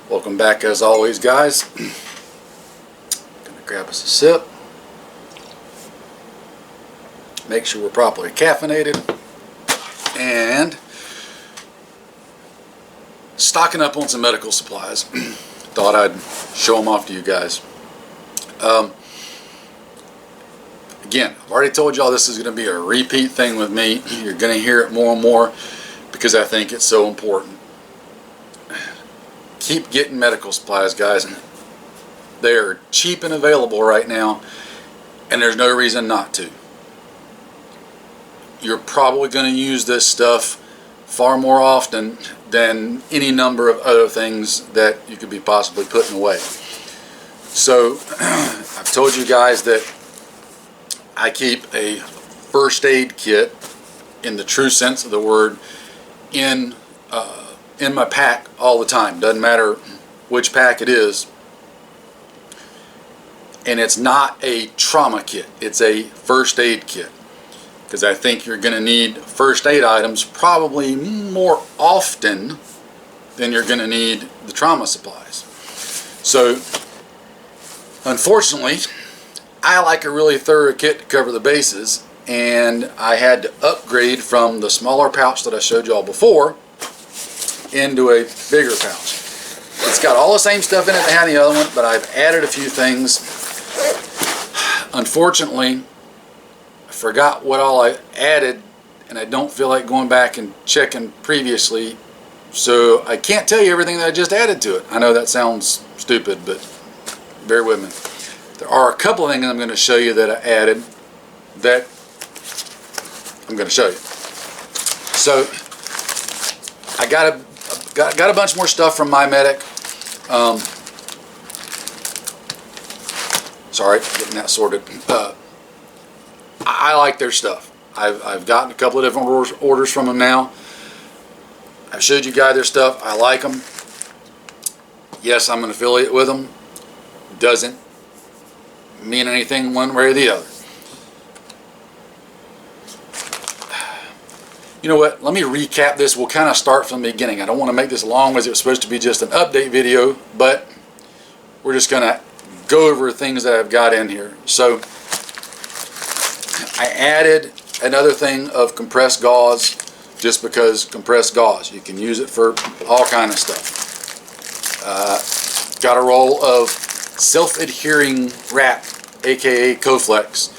Welcome back as always, guys. Gonna grab us a sip. Make sure we're properly caffeinated. And stocking up on some medical supplies. Thought I'd show them off to you guys. Again, I've already told y'all this is going to be a repeat thing with me. You're going to hear it more and more because I think it's so important. Keep getting medical supplies, guys. They're cheap and available right now, and there's no reason not to. You're probably going to use this stuff far more often than any number of other things that you could be possibly putting away. So I've told you guys that I keep a first aid kit in the true sense of the word in my pack all the time. Doesn't matter which pack it is. And it's not a trauma kit. It's a first aid kit. Because I think you're going to need first aid items probably more often than you're going to need the trauma supplies. So, unfortunately, I like a really thorough kit to cover the bases, and I had to upgrade from the smaller pouch that I showed y'all before into a bigger pouch. It's got all the same stuff in it that had the other one, but I've added a few things. Unfortunately, I forgot what all I added, and I don't feel like going back and checking previously, so I can't tell you everything that I just added to it. I know that sounds stupid, but bear with me. There are a couple of things I'm going to show you that I added that I'm going to show you. So I got a bunch more stuff from MyMedic. Sorry, getting that sorted. I like their stuff. I've gotten a couple of different orders from them now. I've showed you guys their stuff. I like them. Yes, I'm an affiliate with them. Doesn't mean anything one way or the other. You know what? Let me recap this. We'll kind of start from the beginning. I don't want to make this long as it was supposed to be just an update video, but we're just going to go over things that I've got in here. So I added another thing of compressed gauze just because compressed gauze. You can use it for all kind of stuff. Got a roll of self-adhering wrap, aka Coflex,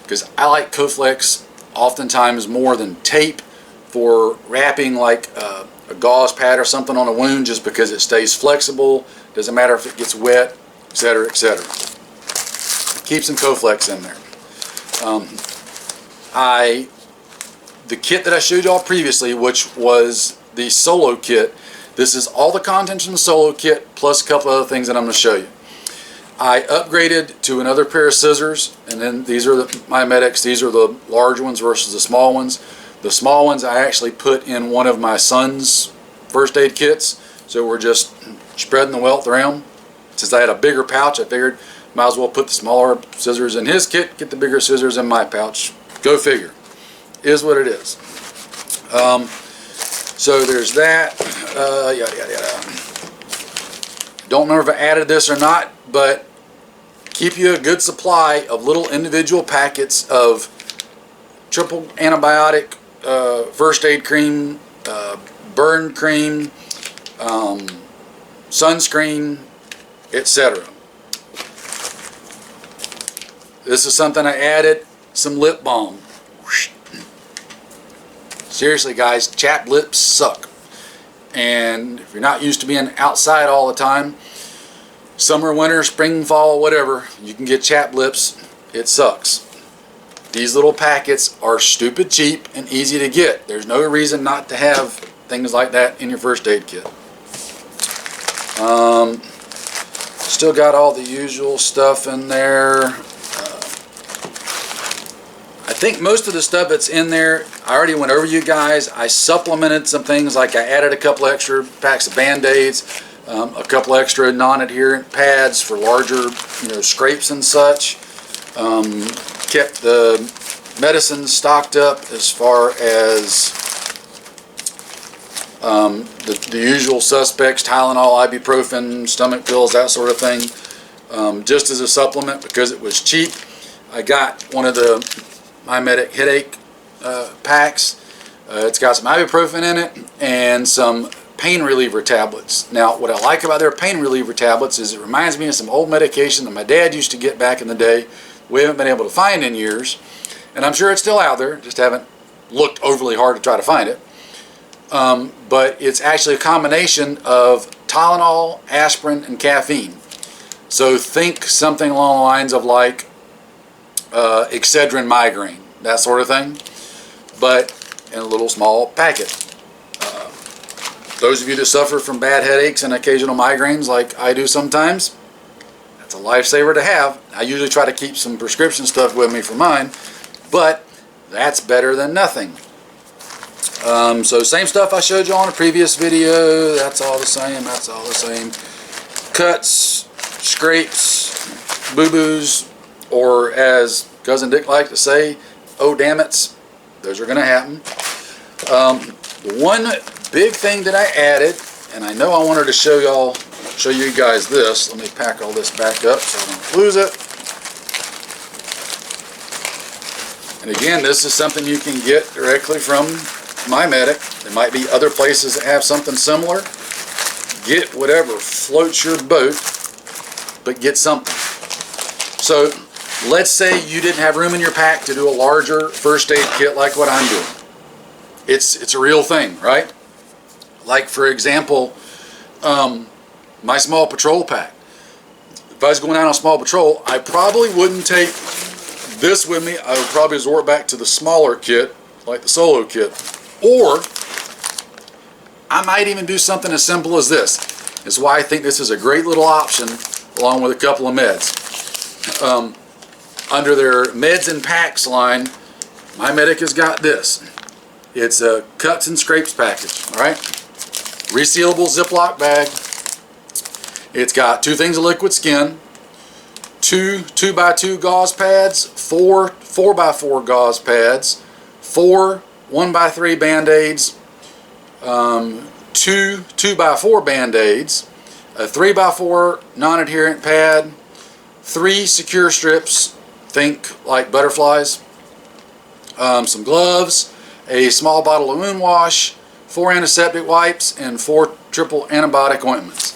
because I like Coflex oftentimes more than tape for wrapping like a gauze pad or something on a wound, just because it stays flexible, doesn't matter if it gets wet, etc., etc. Keep some Coflex in there. The kit that I showed y'all previously, which was the solo kit, this is all the contents from the solo kit plus a couple other things that I'm going to show you. I upgraded to another pair of scissors, and then these are the MyMedics. These are the large ones versus the small ones. The small ones I actually put in one of my son's first aid kits, so we're just spreading the wealth around. Since I had a bigger pouch, I figured might as well put the smaller scissors in his kit, get the bigger scissors in my pouch. Go figure. Is what it is. So there's that. Yada yada yada. Don't remember if I added this or not, but keep you a good supply of little individual packets of triple antibiotic, first aid cream, burn cream, sunscreen, etc. This is something I added, some lip balm. Seriously, guys, chapped lips suck. And if you're not used to being outside all the time, summer, winter, spring, fall, whatever, you can get chapped lips. It sucks. These little packets are stupid cheap and easy to get. There's no reason not to have things like that in your first aid kit. Still got all the usual stuff in there. I think most of the stuff that's in there, I already went over you guys. I supplemented some things, like I added a couple extra packs of Band-Aids, a couple extra non-adherent pads for larger, scrapes and such. Kept the medicine stocked up as far as The usual suspects, Tylenol, ibuprofen, stomach pills, that sort of thing. Just as a supplement because it was cheap. I got one of the MyMedic headache packs. It's got some ibuprofen in it and some pain reliever tablets. Now, what I like about their pain reliever tablets is it reminds me of some old medication that my dad used to get back in the day. We haven't been able to find in years, and I'm sure it's still out there, just haven't looked overly hard to try to find it. But it's actually a combination of Tylenol, aspirin, and caffeine. So think something along the lines of like Excedrin migraine, that sort of thing, but in a little small packet. Those of you that suffer from bad headaches and occasional migraines like I do sometimes, that's a lifesaver to have. I usually try to keep some prescription stuff with me for mine, but that's better than nothing. So same stuff I showed you on a previous video. That's all the same. That's all the same. Cuts, scrapes, boo-boos, or as Cousin Dick likes to say, oh damn it, those are going to happen. One big thing that I added, and I know I wanted to show you guys this. Let me pack all this back up so I don't lose it. And again, this is something you can get directly from MyMedic. There might be other places that have something similar. Get whatever floats your boat, but get something. So let's say you didn't have room in your pack to do a larger first aid kit like what I'm doing. It's a real thing, right? Like for example, my small patrol pack. If I was going out on a small patrol, I probably wouldn't take this with me. I would probably resort back to the smaller kit, like the solo kit. Or I might even do something as simple as this. That's why I think this is a great little option along with a couple of meds. Under their meds and packs line, MyMedic has got this. It's a cuts and scrapes package, all right? Resealable Ziploc bag. It's got 2 things of liquid skin, 2 2x2 gauze pads, 4 4x4 gauze pads, 4 1x3 band-aids, 2 2x4 band-aids, a 3x4 non-adherent pad, 3 secure strips, think like butterflies, some gloves, a small bottle of wound wash, 4 antiseptic wipes, and 4 triple antibiotic ointments.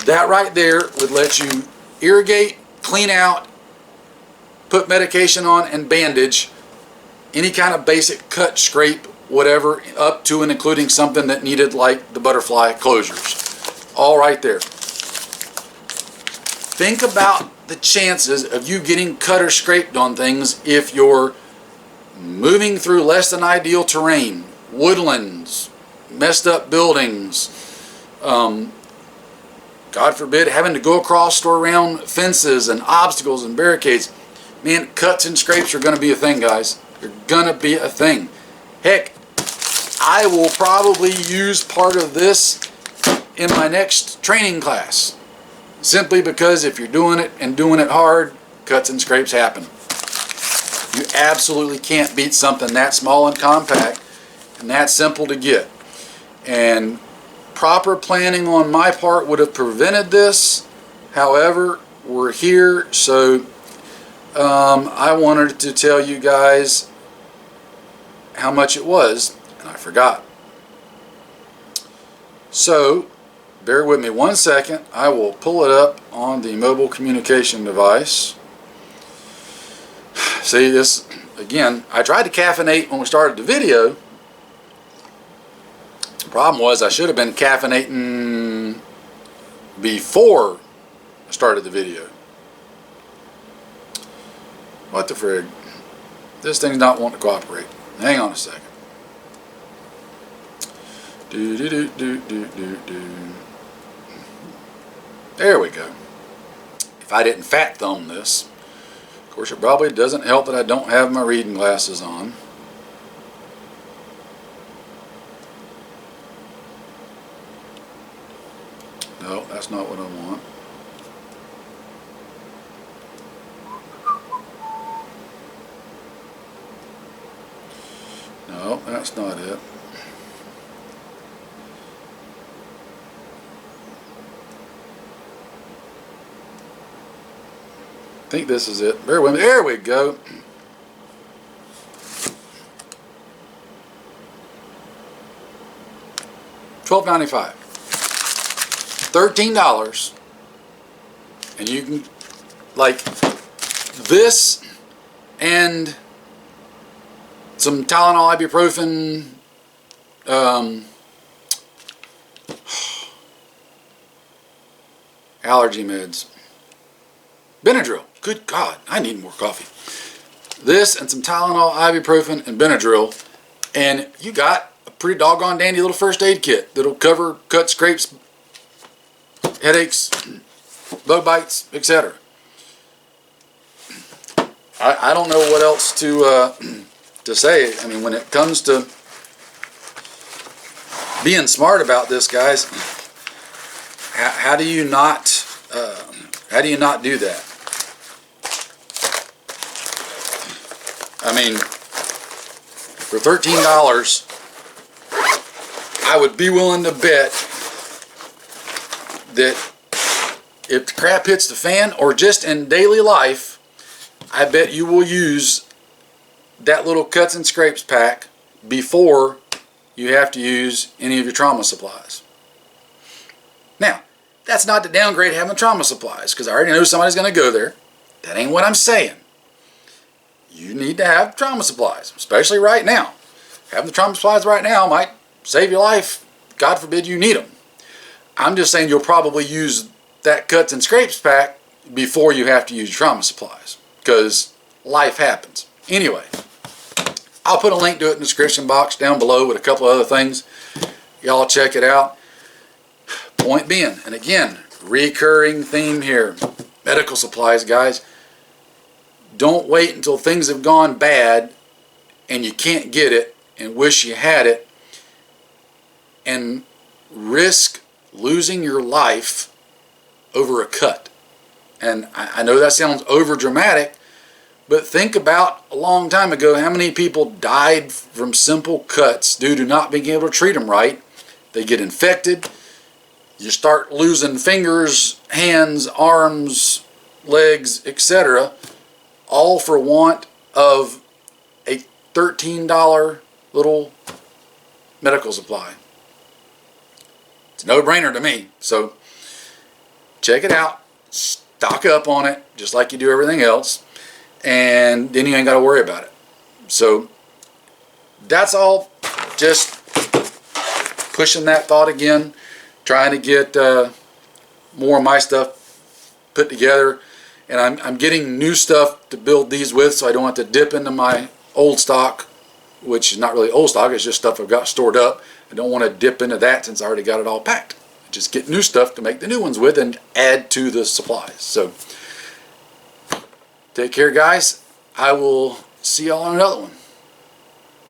That right there would let you irrigate, clean out, put medication on, and bandage any kind of basic cut, scrape, whatever, up to and including something that needed like the butterfly closures. All right there. Think about the chances of you getting cut or scraped on things if you're moving through less than ideal terrain, woodlands, messed up buildings, God forbid having to go across or around fences and obstacles and barricades. Man, cuts and scrapes are going to be a thing, guys. They're going to be a thing. Heck, I will probably use part of this in my next training class. Simply because if you're doing it and doing it hard, cuts and scrapes happen. You absolutely can't beat something that small and compact and that simple to get. And proper planning on my part would have prevented this. However, we're here, so I wanted to tell you guys how much it was, and I forgot. So, bear with me 1 second. I will pull it up on the mobile communication device. See this, again, I tried to caffeinate when we started the video. The problem was I should have been caffeinating before I started the video. What the frig? This thing's not wanting to cooperate. Hang on a second. There we go. If I didn't fat thumb this, of course it probably doesn't help that I don't have my reading glasses on. No, that's not what I want. No, that's not it. I think this is it. Bear with me. There we go. $12.95. $13. And you can, like, this and some Tylenol, ibuprofen, allergy meds, Benadryl. Good God, I need more coffee. This and some Tylenol, ibuprofen, and Benadryl, and you got a pretty doggone dandy little first aid kit that'll cover cuts, scrapes, headaches, bug bites, etc. I don't know what else to say. I mean, when it comes to being smart about this, guys, how do you not do that? I mean, for $13, I would be willing to bet that if the crap hits the fan, or just in daily life, I bet you will use that little cuts and scrapes pack before you have to use any of your trauma supplies. Now, that's not to downgrade having trauma supplies, because I already know somebody's going to go there. That ain't what I'm saying. You need to have trauma supplies, especially right now. Having the trauma supplies right now might save your life. God forbid you need them. I'm just saying you'll probably use that cuts and scrapes pack before you have to use trauma supplies, because life happens. Anyway, I'll put a link to it in the description box down below with a couple of other things. Y'all check it out. Point being, and again, recurring theme here, medical supplies, guys. Don't wait until things have gone bad and you can't get it and wish you had it and risk losing your life over a cut. And I know that sounds over dramatic, but think about a long time ago how many people died from simple cuts due to not being able to treat them right. They get infected. You start losing fingers, hands, arms, legs, etc., all for want of a $13 little medical supply. It's a no-brainer to me. So check it out. Stock up on it just like you do everything else, and then you ain't got to worry about it. So that's all. Just pushing that thought again, trying to get more of my stuff put together, and I'm getting new stuff to build these with, so I don't have to dip into my old stock, which is not really old stock, it's just stuff I've got stored up. I don't want to dip into that since I already got it all packed. Just get new stuff to make the new ones with and add to the supplies. So take care, guys. I will see y'all on another one.